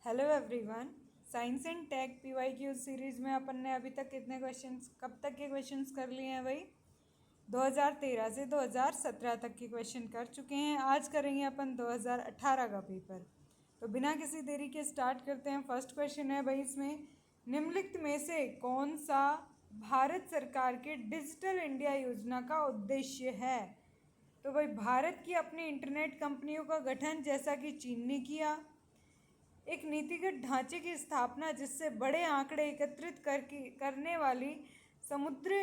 Hello everyone. Science and tech PYQ series में अपन ने अभी तक कितने क्वेश्चंस कब तक के क्वेश्चंस कर लिए हैं भाई? 2013 से 2017 तक के क्वेश्चन कर चुके हैं। आज करेंगे अपन 2018 का पेपर। तो बिना किसी देरी के स्टार्ट करते हैं। फर्स्ट क्वेश्चन है भाई, इसमें निम्नलिखित में से कौन सा भारत सरकार के डिजिटल इंडिया योजना का उद्देश्य है? तो भाई भारत की अपनी इंटरनेट कंपनियों का गठन, जैसा कि चीन ने किया। एक नीतिगत ढांचे की स्थापना जिससे बड़े आंकड़े एकत्रित करने वाली समुद्र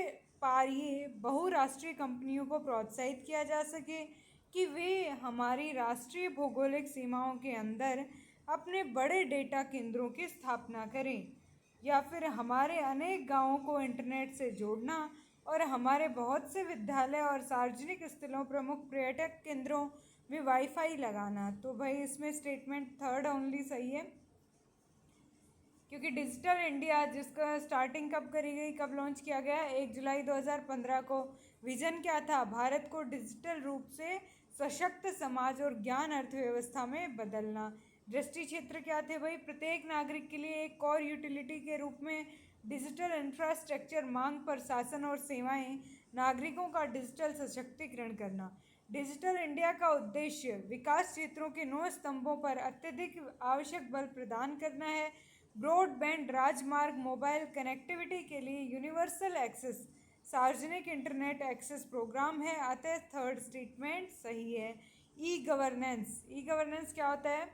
पारीय बहुराष्ट्रीय कंपनियों को प्रोत्साहित किया जा सके कि वे हमारी राष्ट्रीय भौगोलिक सीमाओं के अंदर अपने बड़े डेटा केंद्रों की स्थापना करें, या फिर हमारे अनेक गांवों को इंटरनेट से जोड़ना और हमारे बहुत से विद्यालय और सार्वजनिक स्थलों, प्रमुख पर्यटक केंद्रों में वाईफाई लगाना। तो भाई इसमें स्टेटमेंट थर्ड ओनली सही है, क्योंकि डिजिटल इंडिया जिसका स्टार्टिंग कब करी गई, कब लॉन्च किया गया? 1 जुलाई 2015 को। विजन क्या था? भारत को डिजिटल रूप से सशक्त समाज और ज्ञान अर्थव्यवस्था में बदलना। दृष्टि क्षेत्र क्या थे भाई? प्रत्येक नागरिक के लिए एक कोर यूटिलिटी के रूप में डिजिटल इंफ्रास्ट्रक्चर, मांग पर शासन और सेवाएं, नागरिकों का डिजिटल सशक्तिकरण करना। डिजिटल इंडिया का उद्देश्य विकास क्षेत्रों के 9 स्तंभों पर अत्यधिक आवश्यक बल प्रदान करना है। ब्रॉडबैंड, राजमार्ग, मोबाइल कनेक्टिविटी के लिए यूनिवर्सल एक्सेस, सार्वजनिक इंटरनेट एक्सेस प्रोग्राम है। अतः थर्ड स्टेटमेंट सही है। ई गवर्नेंस, ई गवर्नेंस क्या होता है?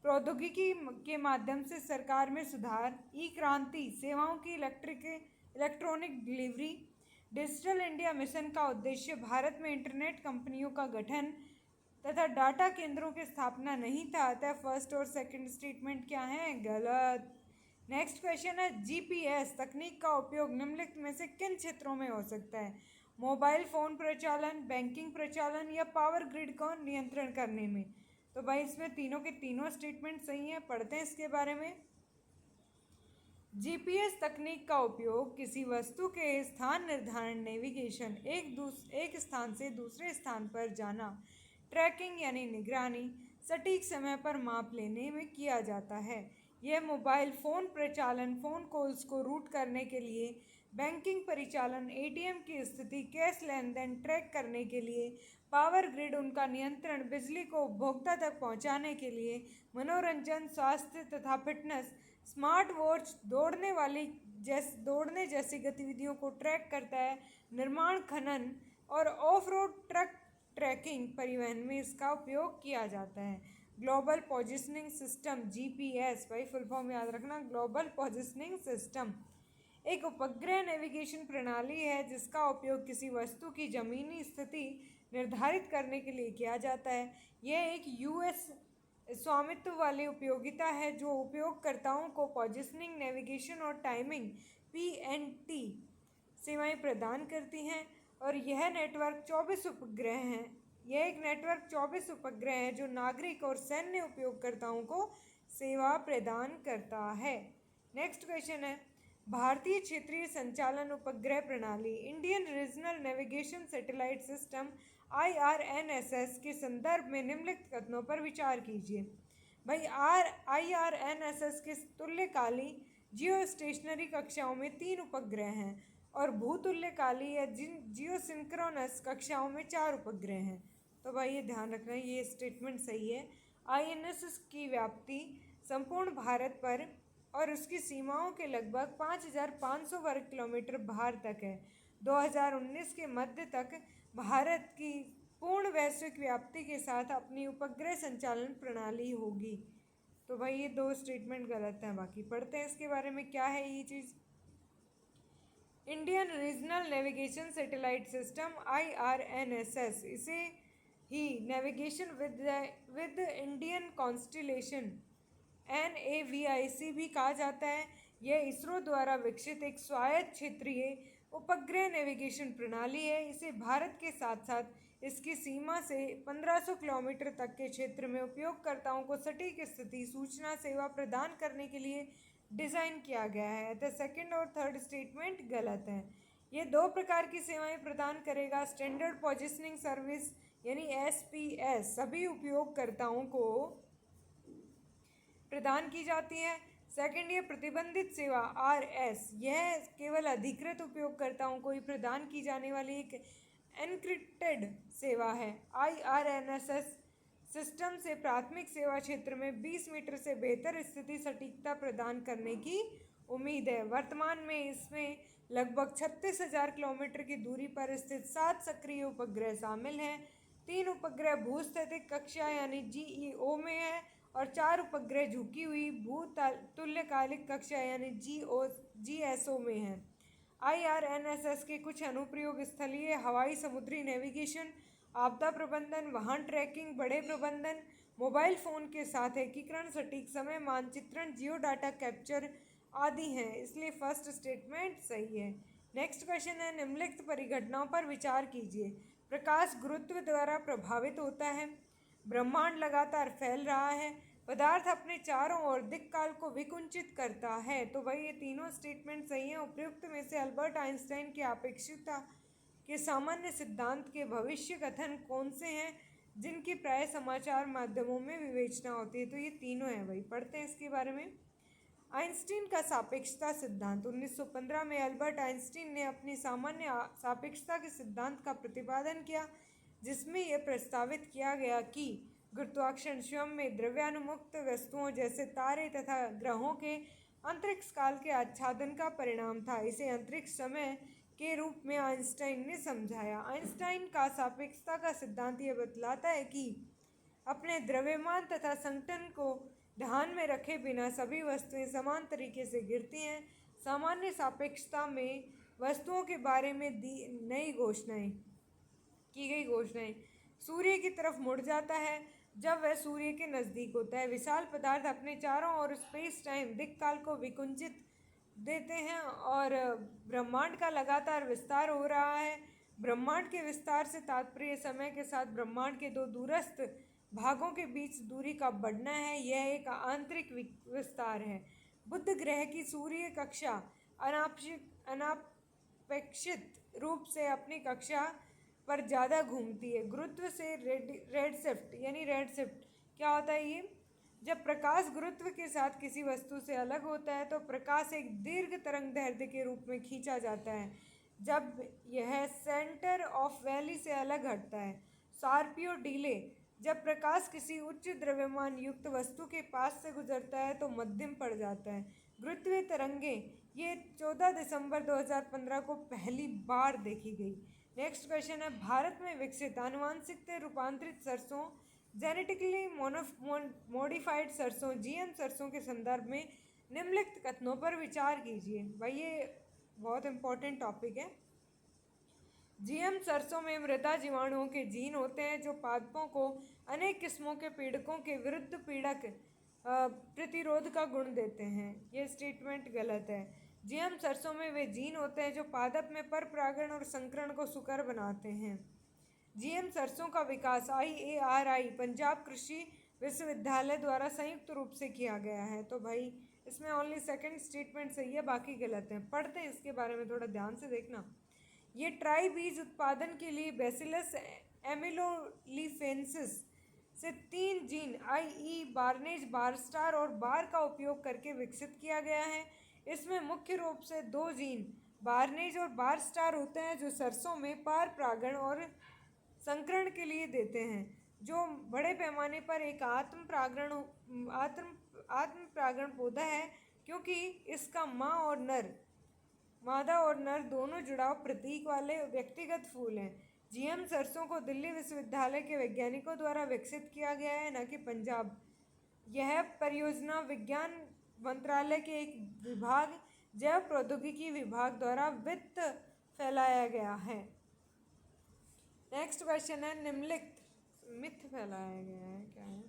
प्रौद्योगिकी के माध्यम से सरकार में सुधार। ई क्रांति, सेवाओं की electronic delivery. Digital India mission का उद्देश्य भारत में इंटरनेट कंपनियों का गठन तथा डाटा केंद्रों की स्थापना नहीं था। अतः फर्स्ट और सेकंड स्टेटमेंट क्या है? गलत। नेक्स्ट क्वेश्चन है, जीपीएस तकनीक का उपयोग निम्नलिखित में से किन क्षेत्रों में हो सकता है? मोबाइल फ़ोन प्रचालन, बैंकिंग प्रचालन या पावर ग्रिड को नियंत्रण करने में। तो भाई इसमें तीनों के तीनों स्टेटमेंट सही हैं। पढ़ते हैं इसके बारे में। जीपीएस तकनीक का उपयोग किसी वस्तु के स्थान निर्धारण, नेविगेशन, एक स्थान से दूसरे स्थान पर जाना, ट्रैकिंग यानी निगरानी, सटीक समय पर माप लेने में किया जाता है। यह मोबाइल फ़ोन प्रचालन, फ़ोन कॉल्स को रूट करने के लिए, बैंकिंग परिचालन, एटीएम की स्थिति, कैश लेन देन ट्रैक करने के लिए, पावर ग्रिड उनका नियंत्रण, बिजली को उपभोक्ता तक पहुंचाने के लिए, मनोरंजन, स्वास्थ्य तथा फिटनेस, स्मार्ट वॉच दौड़ने जैसी गतिविधियों को ट्रैक करता है, निर्माण, खनन और ऑफ रोड ट्रक ट्रैकिंग, परिवहन में इसका उपयोग किया जाता है। ग्लोबल पोजिशनिंग सिस्टम, जीपीएस भाई फुल फॉर्म याद रखना, ग्लोबल पोजिशनिंग सिस्टम एक उपग्रह नेविगेशन प्रणाली है जिसका उपयोग किसी वस्तु की ज़मीनी स्थिति निर्धारित करने के लिए किया जाता है। यह एक यूएस स्वामित्व वाली उपयोगिता है जो उपयोगकर्ताओं को पोजिशनिंग, नेविगेशन और टाइमिंग (पीएनटी) सेवाएं प्रदान करती हैं। और यह नेटवर्क 24 उपग्रह हैं। यह एक नेटवर्क 24 उपग्रह है जो नागरिक और सैन्य उपयोगकर्ताओं को सेवा प्रदान करता है। नेक्स्ट क्वेश्चन है, भारतीय क्षेत्रीय संचालन उपग्रह प्रणाली, Indian regional navigation satellite system IRNSS के संदर्भ में निम्नलिखित कथनों पर विचार कीजिए। भाई IRNSS के तुल्यकाली जियो स्टेशनरी कक्षाओं में 3 उपग्रह हैं और भूतुल्यकाली या जियोसिंक्रोनस कक्षाओं में 4 उपग्रह हैं। तो भाई ये ध्यान रखना, ये स्टेटमेंट सही है। INSS की व्याप्ति संपूर्ण भारत पर और उसकी सीमाओं के लगभग 5,500 वर्ग किलोमीटर बाहर तक है। 2019 के मध्य तक भारत की पूर्ण वैश्विक व्याप्ति के साथ अपनी उपग्रह संचालन प्रणाली होगी। तो भाई ये 2 स्टेटमेंट गलत हैं। बाकी पढ़ते हैं इसके बारे में क्या है ये चीज़। Indian regional navigation satellite system IRNSS, इसे ही navigation with Indian constellation NAVIC भी कहा जाता है। यह इसरो द्वारा विकसित एक स्वायत्त क्षेत्रीय उपग्रह नेविगेशन प्रणाली है। इसे भारत के साथ साथ इसकी सीमा से 1500 किलोमीटर तक के क्षेत्र में उपयोगकर्ताओं को सटीक स्थिति सूचना सेवा प्रदान करने के लिए डिज़ाइन किया गया है। अतः सेकंड और थर्ड स्टेटमेंट गलत है। ये 2 प्रकार की सेवाएं प्रदान करेगा। स्टैंडर्ड पोजिशनिंग सर्विस यानी SPS सभी उपयोगकर्ताओं को प्रदान की जाती है। सेकंड, ये प्रतिबंधित सेवा RS, यह केवल अधिकृत उपयोगकर्ताओं को ही प्रदान की जाने वाली एक एन्क्रिप्टेड सेवा है। IRNSS सिस्टम से प्राथमिक सेवा क्षेत्र में 20 मीटर से बेहतर स्थिति सटीकता प्रदान करने की उम्मीद है। वर्तमान में इसमें लगभग 36,000 किलोमीटर की दूरी पर स्थित 7 सक्रिय उपग्रह शामिल हैं। 3 उपग्रह भूस्थितिक कक्षा यानी GEO में है और 4 उपग्रह झुकी हुई भूतुल्यकालिक कक्षा यानी GSO में है। IRNSS के कुछ अनुप्रयोग स्थलीय, हवाई, समुद्री नेविगेशन, आपदा प्रबंधन, वाहन ट्रैकिंग, बड़े प्रबंधन, मोबाइल फ़ोन के साथ एकीकरण, सटीक समय मानचित्रण, जियो डाटा कैप्चर आदि हैं। इसलिए फर्स्ट स्टेटमेंट सही है। नेक्स्ट क्वेश्चन है, निम्नलिखित परिघटनाओं पर विचार कीजिए। प्रकाश गुरुत्व द्वारा प्रभावित होता है। ब्रह्मांड लगातार फैल रहा है। पदार्थ अपने चारों ओर दिक्काल को विकुंचित करता है। तो भाई ये तीनों स्टेटमेंट सही हैं। उपयुक्त में से अल्बर्ट आइंस्टाइन की अपेक्षिकता के सामान्य सिद्धांत के भविष्य कथन कौन से हैं जिनकी प्राय समाचार माध्यमों में विवेचना होती है? तो ये तीनों हैं भाई, पढ़ते हैं इसके बारे में। आइंस्टीन का सापेक्षता सिद्धांत। 1915 में अल्बर्ट आइंस्टीन ने अपनी सामान्य सापेक्षता के सिद्धांत का प्रतिपादन किया, जिसमें यह प्रस्तावित किया गया कि गुरुत्वाकर्षण स्वयं में द्रव्यानुमुक्त वस्तुओं जैसे तारे तथा ग्रहों के अंतरिक्ष काल के आच्छादन का परिणाम था। इसे अंतरिक्ष समय के रूप में आइंस्टाइन ने समझाया। आइंस्टाइन का सापेक्षता का सिद्धांत यह बतलाता है कि अपने द्रव्यमान तथा संघटन को ध्यान में रखे बिना सभी वस्तुएं समान तरीके से गिरती हैं। सामान्य सापेक्षता में वस्तुओं के बारे में की गई घोषणाएं सूर्य की तरफ मुड़ जाता है जब वह सूर्य के नज़दीक होता है। विशाल पदार्थ अपने चारों ओर स्पेस टाइम दिक्काल को विकुंचित देते हैं और ब्रह्मांड का लगातार विस्तार हो रहा है। ब्रह्मांड के विस्तार से तात्पर्य समय के साथ ब्रह्मांड के दो दूरस्थ भागों के बीच दूरी का बढ़ना है। यह एक आंतरिक विस्तार है। बुध ग्रह की सूर्य कक्षा अनापेक्षित रूप से अपनी कक्षा पर ज़्यादा घूमती है। गुरुत्व से रेडशिफ्ट क्या होता है? ये जब प्रकाश गुरुत्व के साथ किसी वस्तु से अलग होता है तो प्रकाश एक दीर्घ तरंग दैर्ध्य के रूप में खींचा जाता है जब यह सेंटर ऑफ वैली से अलग हटता है। शार्पियो डिले, जब प्रकाश किसी उच्च द्रव्यमान युक्त वस्तु के पास से गुजरता है तो मध्यम पड़ जाता है। गुरुत्वीय तरंगें ये 14 दिसंबर 2015 को पहली बार देखी गई। नेक्स्ट क्वेश्चन है, भारत में विकसित आनुवांशिक रूपांतरित सरसों जेनेटिकली मॉडिफाइड सरसों GM सरसों के संदर्भ में निम्नलिखित कथनों पर विचार कीजिए। भाई ये बहुत इंपॉर्टेंट टॉपिक है। GM सरसों में मृदा जीवाणुओं के जीन होते हैं जो पादपों को अनेक किस्मों के पीड़कों के विरुद्ध पीड़क प्रतिरोध का गुण देते हैं। ये स्टेटमेंट गलत है। GM सरसों में वे जीन होते हैं जो पादप में पर परागण और संकरण को सुकर बनाते हैं। GM सरसों का विकास IARI पंजाब कृषि विश्वविद्यालय द्वारा संयुक्त रूप से किया गया है। तो भाई इसमें ओनली सेकंड स्टेटमेंट सही है, बाकी गलत है। पढ़ते हैं इसके बारे में, थोड़ा ध्यान से देखना। ये ट्राई बीज उत्पादन के लिए बैसिलस एमिलोलिफेंसिस से 3 जीन IE, बार्नेज, बारस्टार और बार का उपयोग करके विकसित किया गया है। इसमें मुख्य रूप से 2 जीन बार्नेज और बारस्टार होते हैं जो सरसों में पार परागण और संकरण के लिए देते हैं, जो बड़े पैमाने पर एक आत्म परागण पौधा है क्योंकि इसका मादा और नर दोनों जुड़ाव प्रतीक वाले व्यक्तिगत फूल हैं। GM सरसों को दिल्ली विश्वविद्यालय के वैज्ञानिकों द्वारा विकसित किया गया है, न कि पंजाब। यह परियोजना विज्ञान मंत्रालय के एक विभाग जैव प्रौद्योगिकी विभाग द्वारा वित्त फैलाया गया है। नेक्स्ट क्वेश्चन है, निम्नलिखित फैलाया गया है क्या है?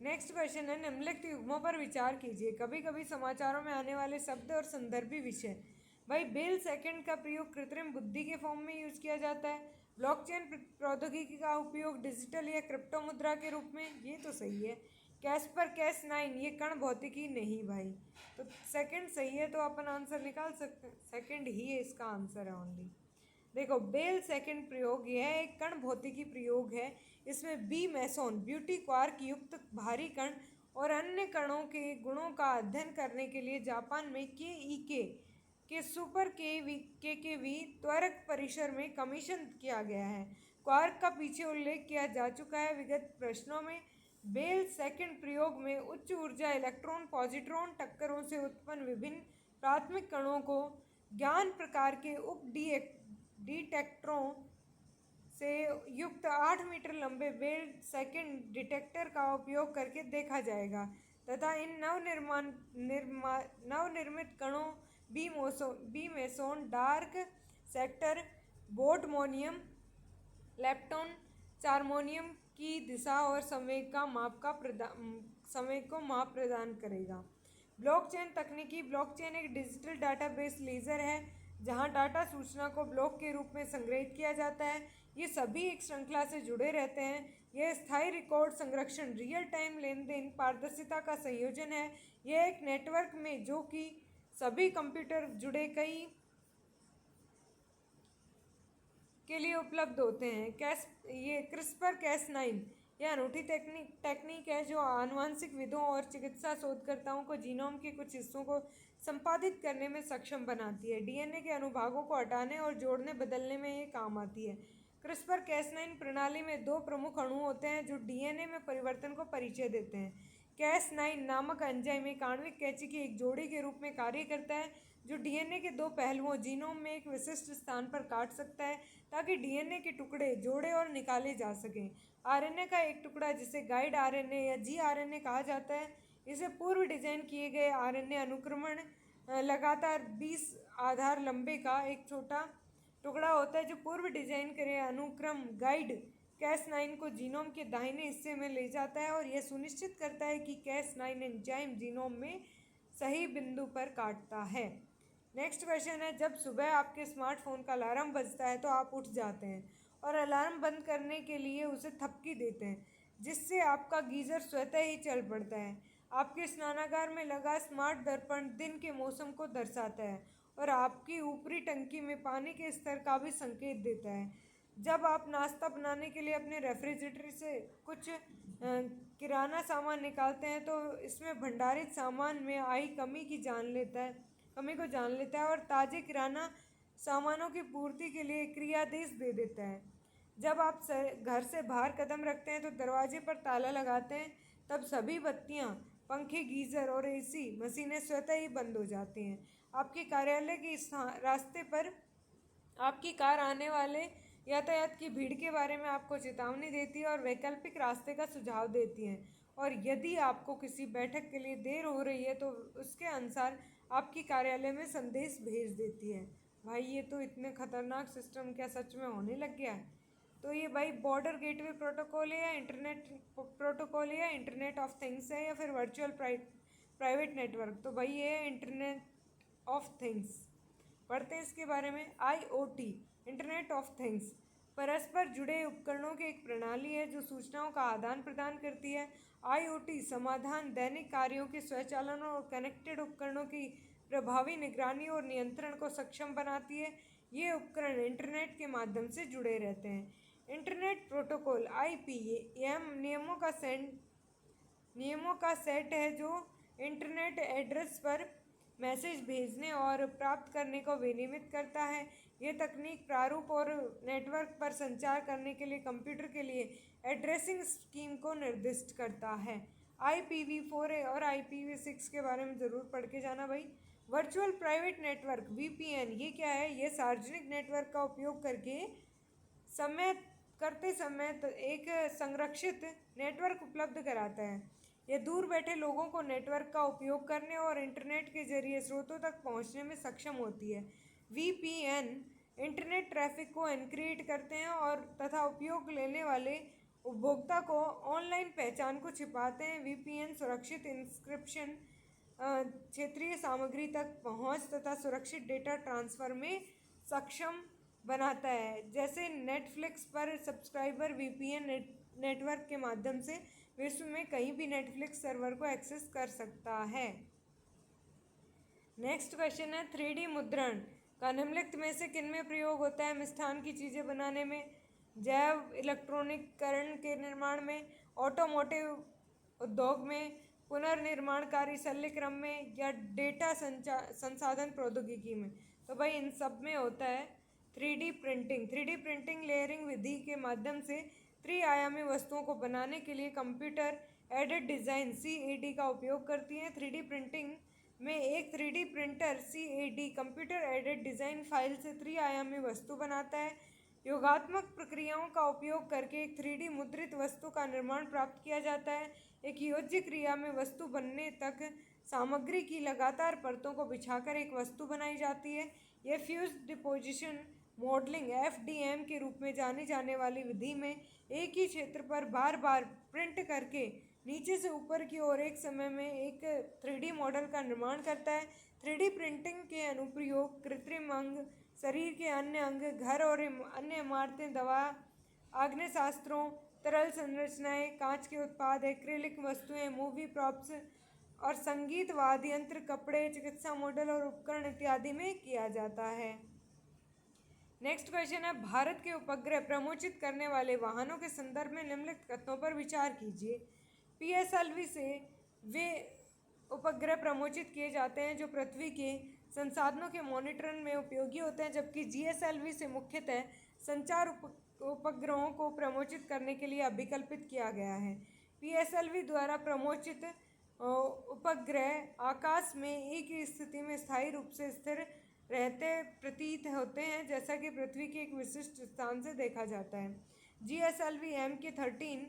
नेक्स्ट क्वेश्चन है, निम्नलिखित युग्मों पर विचार कीजिए। कभी कभी समाचारों में आने वाले शब्द और संदर्भी विषय। भाई बेल सेकंड का प्रयोग कृत्रिम बुद्धि के फॉर्म में यूज किया जाता है। ब्लॉकचेन प्रौद्योगिकी का उपयोग डिजिटल या क्रिप्टो मुद्रा के रूप में, ये तो सही है। कैस्पर Cas9 ये कण भौतिकी नहीं भाई, तो सेकंड सही है, तो अपन आंसर निकाल सकते हैं। सेकंड ही है इसका आंसर है ओनली। देखो बेल सेकंड प्रयोग यह एक कण भौतिकी प्रयोग है। इसमें बी मेसोन ब्यूटी क्वार्क युक्त भारी कण और अन्य कणों के गुणों का अध्ययन करने के लिए जापान में के सुपर केकेवी त्वरक परिसर में कमीशन किया गया है। क्वार्क का पीछे उल्लेख किया जा चुका है। विगत प्रश्नों में बेल सेकंड प्रयोग में उच्च ऊर्जा इलेक्ट्रॉन पॉजिट्रॉन टक्करों से उत्पन्न विभिन्न प्राथमिक कणों को ज्ञान प्रकार के उप डिटेक्टरों से युक्त 8 मीटर लंबे बेल सेकंड डिटेक्टर का उपयोग करके देखा जाएगा तथा इन नवनिर्मित कणों B meson dark sector बोटमोनियम lepton चार्मोनियम की दिशा और संवेग को माप प्रदान करेगा। ब्लॉकचेन तकनीकी। ब्लॉकचेन एक डिजिटल डाटाबेस लेजर है जहां डाटा सूचना को ब्लॉक के रूप में संग्रहित किया जाता है। ये सभी एक श्रृंखला से जुड़े रहते हैं। यह स्थायी रिकॉर्ड संरक्षण रियल टाइम लेन देन पारदर्शिता का संयोजन है। यह एक नेटवर्क में जो कि सभी कंप्यूटर जुड़े कई के लिए उपलब्ध होते हैं। ये क्रिस्पर Cas9 यह अनूठी टेक्निक है जो आनुवंशिक विधों और चिकित्सा शोधकर्ताओं को जीनोम के कुछ हिस्सों को संपादित करने में सक्षम बनाती है। डीएनए के अनुभागों को हटाने और जोड़ने बदलने में ये काम आती है। क्रिस्पर Cas9 प्रणाली में 2 प्रमुख अणु होते हैं जो डीएनए में परिवर्तन को परिचय देते हैं। Cas9 नामक एंजाइम एक आणविक कैंची की एक जोड़ी के रूप में कार्य करता है जो डीएनए के 2 पहलुओं जीनोम में एक विशिष्ट स्थान पर काट सकता है ताकि डीएनए के टुकड़े जोड़े और निकाले जा सकें। आरएनए का एक टुकड़ा जिसे गाइड आरएनए या जीआरएनए कहा जाता है, इसे पूर्व डिजाइन किए गए आरएनए अनुक्रमण लगातार 20 आधार लंबे का एक छोटा टुकड़ा होता है जो पूर्व डिजाइन करे अनुक्रम गाइड Cas9 को जीनोम के दाहिने हिस्से में ले जाता है और यह सुनिश्चित करता है कि Cas9 एंजाइम जीनोम में सही बिंदु पर काटता है। नेक्स्ट क्वेश्चन है, जब सुबह आपके स्मार्टफोन का अलार्म बजता है तो आप उठ जाते हैं और अलार्म बंद करने के लिए उसे थपकी देते हैं जिससे आपका गीज़र स्वतः ही चल पड़ता है। आपके स्नानागार में लगा स्मार्ट दर्पण दिन के मौसम को दर्शाता है और आपकी ऊपरी टंकी में पानी के स्तर का भी संकेत देता है। जब आप नाश्ता बनाने के लिए अपने रेफ्रिजरेटर से कुछ किराना सामान निकालते हैं तो इसमें भंडारित सामान में आई कमी को जान लेता है और ताज़े किराना सामानों की पूर्ति के लिए क्रियादेश दे देता है। जब आप घर से बाहर कदम रखते हैं तो दरवाजे पर ताला लगाते हैं, तब सभी बत्तियां, पंखे, गीज़र और एसी मशीनें स्वतः ही बंद हो जाती हैं। आपके कार्यालय के रास्ते पर आपकी कार आने वाले यातायात की भीड़ के बारे में आपको चेतावनी देती है और वैकल्पिक रास्ते का सुझाव देती है और यदि आपको किसी बैठक के लिए देर हो रही है तो उसके अनुसार आपकी कार्यालय में संदेश भेज देती है। भाई ये तो इतने खतरनाक सिस्टम क्या सच में होने लग गया है। तो ये भाई बॉर्डर गेटवे प्रोटोकॉल है या इंटरनेट प्रोटोकॉल है या इंटरनेट ऑफ थिंग्स है या फिर वर्चुअल प्राइवेट नेटवर्क। तो भाई ये है इंटरनेट ऑफ थिंग्स। पढ़ते हैं इसके बारे में। IoT इंटरनेट ऑफ थिंग्स परस्पर जुड़े उपकरणों की एक प्रणाली है जो सूचनाओं का आदान प्रदान करती है। IoT समाधान दैनिक कार्यों के स्वचालन और कनेक्टेड उपकरणों की प्रभावी निगरानी और नियंत्रण को सक्षम बनाती है। ये उपकरण इंटरनेट के माध्यम से जुड़े रहते हैं। इंटरनेट प्रोटोकॉल IP नियमों का सेट है जो इंटरनेट एड्रेस पर मैसेज भेजने और प्राप्त करने को विनियमित करता है। यह तकनीक प्रारूप और नेटवर्क पर संचार करने के लिए कंप्यूटर के लिए एड्रेसिंग स्कीम को निर्दिष्ट करता है। IPv4 और IPv6 के बारे में ज़रूर पढ़ के जाना भाई। वर्चुअल प्राइवेट नेटवर्क VPN ये क्या है? ये सार्वजनिक नेटवर्क का उपयोग करते समय एक संरक्षित नेटवर्क उपलब्ध कराता है। यह दूर बैठे लोगों को नेटवर्क का उपयोग करने और इंटरनेट के जरिए स्रोतों तक पहुंचने में सक्षम होती है। VPN इंटरनेट ट्रैफिक को एन्क्रिप्ट करते हैं और तथा उपयोग लेने वाले उपभोक्ता को ऑनलाइन पहचान को छिपाते हैं। VPN सुरक्षित इंक्रिप्शन, क्षेत्रीय सामग्री तक पहुंच तथा सुरक्षित डेटा ट्रांसफ़र में सक्षम बनाता है। जैसे नेटफ्लिक्स पर सब्सक्राइबर VPN नेटवर्क के माध्यम से विश्व में कहीं भी नेटफ्लिक्स सर्वर को एक्सेस कर सकता है। नेक्स्ट क्वेश्चन है, 3D मुद्रण का निम्नलिखित में से किन में प्रयोग होता है? मिष्ठान की चीज़ें बनाने में, जैव इलेक्ट्रॉनिककरण के निर्माण में, ऑटोमोटिव उद्योग में, पुनर्निर्माणकारी शल्यक्रम में या डेटा संसाधन प्रौद्योगिकी में? तो भाई इन सब में होता है 3D printing. 3D printing layering विधि के माध्यम से त्रिआयामी वस्तुओं को बनाने के लिए कंप्यूटर एडेड डिज़ाइन CAD का उपयोग करती है। 3D प्रिंटिंग में एक 3D printer CAD computer aided design file से त्रिआयामी वस्तु बनाता है। योगात्मक प्रक्रियाओं का उपयोग करके एक 3D मुद्रित वस्तु का निर्माण प्राप्त किया जाता है। एक योज्य क्रिया में वस्तु बनने तक सामग्री की लगातार परतों को बिछाकर एक वस्तु बनाई जाती है। यह फ्यूज डिपोजिशन मॉडलिंग FDM के रूप में जानी जाने वाली विधि में एक ही क्षेत्र पर बार बार प्रिंट करके नीचे से ऊपर की ओर एक समय में एक 3D मॉडल का निर्माण करता है। 3D प्रिंटिंग के अनुप्रयोग कृत्रिम अंग, शरीर के अन्य अंग, घर और अन्य इमारतें, दवा, आग्नेयास्त्रों, तरल संरचनाएं, कांच के उत्पाद, एक्रिलिक वस्तुएं, मूवी प्रॉप्स और संगीत वाद्य यंत्र, कपड़े, चिकित्सा मॉडल और उपकरण इत्यादि में किया जाता है। नेक्स्ट क्वेश्चन है, भारत के उपग्रह प्रमोचित करने वाले वाहनों के संदर्भ में निम्नलिखित कथनों पर विचार कीजिए। PSLV से वे उपग्रह प्रमोचित किए जाते हैं जो पृथ्वी के संसाधनों के मॉनिटरिंग में उपयोगी होते हैं, जबकि GSLV से मुख्यतः संचार उपग्रहों को प्रमोचित करने के लिए अभिकल्पित किया गया है। PSLV द्वारा प्रमोचित उपग्रह आकाश में एक ही स्थिति में स्थायी रूप से स्थिर रहते प्रतीत होते हैं, जैसा कि पृथ्वी के एक विशिष्ट स्थान से देखा जाता है। GSLV MK-3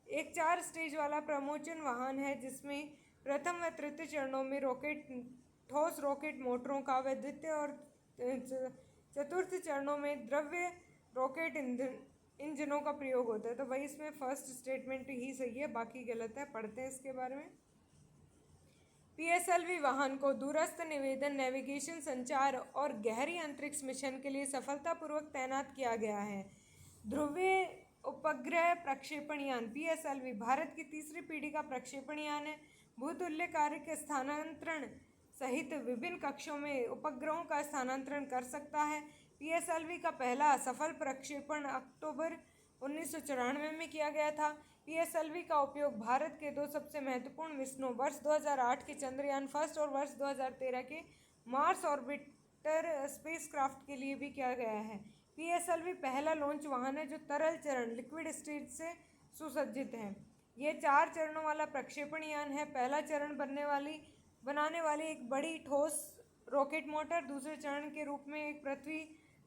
एक 4 स्टेज वाला प्रमोचन वाहन है, जिसमें प्रथम व तृतीय चरणों में ठोस रॉकेट मोटरों का व द्वितीय और चतुर्थ चरणों में द्रव्य रॉकेट इंजनों का प्रयोग होता है। तो भाई इसमें फर्स्ट स्टेटमेंट ही सही है, बाकी गलत है। पढ़ते हैं इसके बारे में। PSLV वाहन को दूरस्थ निवेदन, नेविगेशन, संचार और गहरी अंतरिक्ष मिशन के लिए सफलतापूर्वक तैनात किया गया है। ध्रुवीय उपग्रह प्रक्षेपण यान PSLV भारत की तीसरी पीढ़ी का प्रक्षेपण यान है। भूतुल्यकारी के स्थानांतरण सहित विभिन्न कक्षों में उपग्रहों का स्थानांतरण कर सकता है। PSLV का पहला सफल प्रक्षेपण अक्टूबर 1994 में किया गया था। PSLV का उपयोग भारत के 2 सबसे महत्वपूर्ण मिशनों वर्ष 2008 के चंद्रयान फर्स्ट और वर्ष 2013 के मार्स ऑर्बिटर स्पेसक्राफ्ट के लिए भी किया गया है। PSLV पहला लॉन्च वाहन है जो तरल चरण लिक्विड स्टेज से सुसज्जित है। यह 4 चरणों वाला प्रक्षेपण यान है। पहला चरण बनाने वाली एक बड़ी ठोस रॉकेट मोटर, दूसरे चरण के रूप में एक पृथ्वी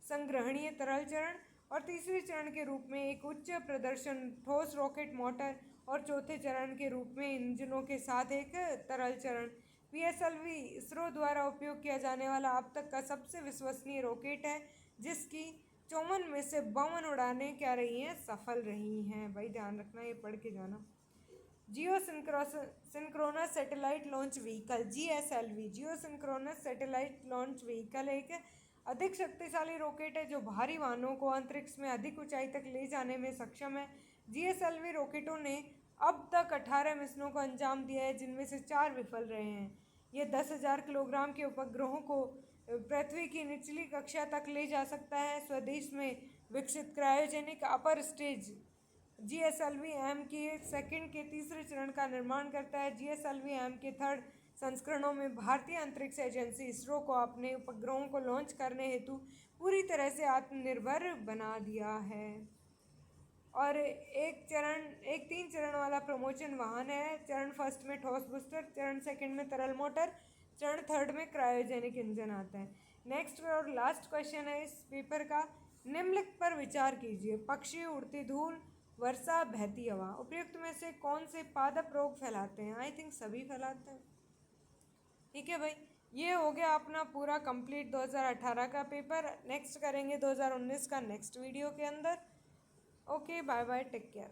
संग्रहणीय तरल चरण और तीसरे चरण के रूप में एक उच्च प्रदर्शन ठोस रॉकेट मोटर और चौथे चरण के रूप में इंजनों के साथ एक तरल चरण। PSLV इसरो द्वारा उपयोग किया जाने वाला अब तक का सबसे विश्वसनीय रॉकेट है, जिसकी 54 में से 52 उड़ानें क्या रही हैं, सफल रही हैं। भाई ध्यान रखना, ये पढ़ के जाना। Geosynchronous satellite launch vehicle GSLV geosynchronous satellite launch vehicle एक अधिक शक्तिशाली रॉकेट है जो भारी वाहनों को अंतरिक्ष में अधिक ऊंचाई तक ले जाने में सक्षम है। GSLV रॉकेटों ने अब तक 18 मिशनों को अंजाम दिया है, जिनमें से 4 विफल रहे हैं। ये 10,000 किलोग्राम के उपग्रहों को पृथ्वी की निचली कक्षा तक ले जा सकता है। स्वदेश में विकसित cryogenic upper stage GSLV MK-2 के तीसरे चरण का निर्माण करता है। GSLV MK-3 संस्करणों में भारतीय अंतरिक्ष एजेंसी इसरो को अपने उपग्रहों को लॉन्च करने हेतु पूरी तरह से आत्मनिर्भर बना दिया है। और एक 3 चरण वाला प्रमोचन वाहन है। चरण फर्स्ट में ठोस बूस्टर, चरण सेकंड में तरल मोटर, चरण थर्ड में क्रायोजेनिक इंजन आता है। नेक्स्ट और लास्ट क्वेश्चन है इस पेपर का, निम्नलिखित पर विचार कीजिए। पक्षी, उड़ती धूल, वर्षा, बहती हवा उपयुक्त में से कौन से पादप रोग फैलाते हैं? आई थिंक सभी फैलाते हैं। ठीक है भाई, ये हो गया अपना पूरा कंप्लीट 2018 का पेपर। नेक्स्ट करेंगे 2019 का नेक्स्ट वीडियो के अंदर। Okay, bye bye, take care.